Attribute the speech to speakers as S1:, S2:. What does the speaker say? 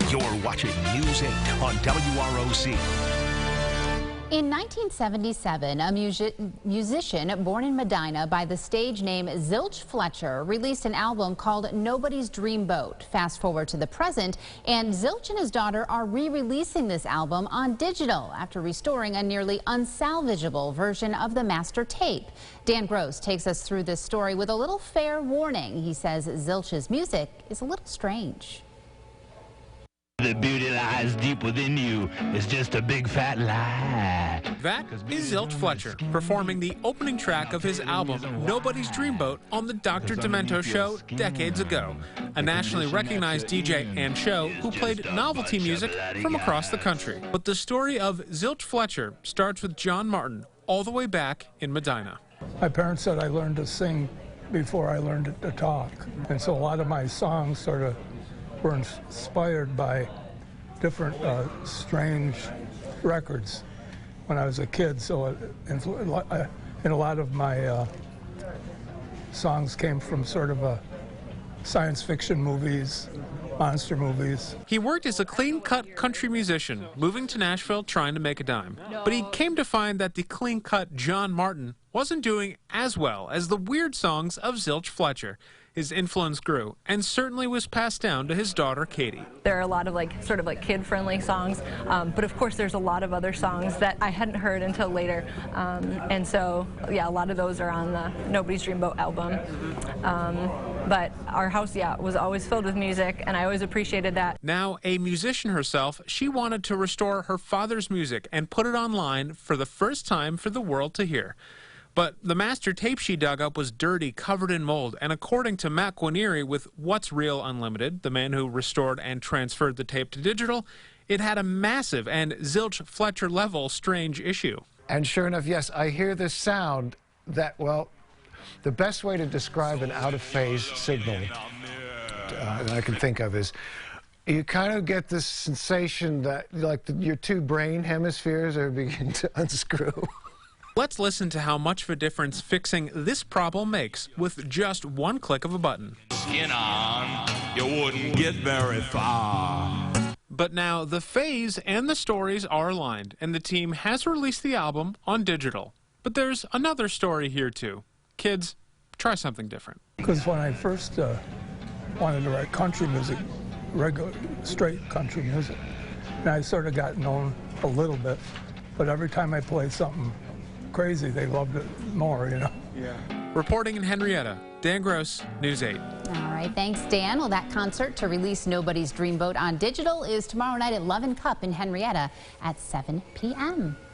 S1: You're watching News 8 on WROC.
S2: In 1977, a musician born in Medina by the stage name Zilch Fletcher released an album called Nobody's Dreamboat. Fast forward to the present, and Zilch and his daughter are re-releasing this album on digital after restoring a nearly unsalvageable version of the master tape. Dan Gross takes us through this story with a little fair warning. He says Zilch's music is a little strange.
S3: The beauty lies deep within you. It's just a big fat lie.
S4: That is Zilch Fletcher performing the opening track of his album Nobody's Dreamboat on the Dr. Demento show decades ago. A nationally recognized DJ and show who played novelty music from across the country. But the story of Zilch Fletcher starts with John Martin all the way back in Medina.
S5: My parents said I learned to sing before I learned to talk. And so a lot of my songs sort of were inspired by different strange records when I was a kid. So and a lot of my songs came from sort of science fiction movies, monster movies.
S4: He worked as a clean-cut country musician, moving to Nashville trying to make a dime. But he came to find that the clean-cut John Martin wasn't doing as well as the weird songs of Zilch Fletcher. His influence grew and certainly was passed down to his daughter, Katie.
S6: There are a lot of sort of kid-friendly songs, but of course there's a lot of other songs that I hadn't heard until later. And so, yeah, a lot of those are on the Nobody's Dreamboat album. But our house, yeah, was always filled with music, and I always appreciated that.
S4: Now a musician herself, she wanted to restore her father's music and put it online for the first time for the world to hear. But the master tape she dug up was dirty, covered in mold, and according to Matt Guarnere with What's Real Unlimited, the man who restored and transferred the tape to digital, it had a massive and Zilch Fletcher level strange issue.
S7: And sure enough, yes, I hear this sound that, well, the best way to describe an out-of-phase signal that I can think of is you kind of get this sensation that your two brain hemispheres are beginning to unscrew.
S4: Let's listen to how much of a difference fixing this problem makes with just one click of a button.
S3: Skin on, you wouldn't get very far.
S4: But now the phase and the stories are aligned, and the team has released the album on digital. But there's another story here too. Kids, try something different.
S5: Because when I first wanted to write country music, regular, straight country music, and I sort of got known a little bit, but every time I played something crazy, they loved it more, you know.
S4: Yeah. Reporting in Henrietta, Dan Gross, News 8.
S2: All right, thanks, Dan. Well, that concert to release Nobody's Dreamboat on digital is tomorrow night at Love and Cup in Henrietta at 7 p.m.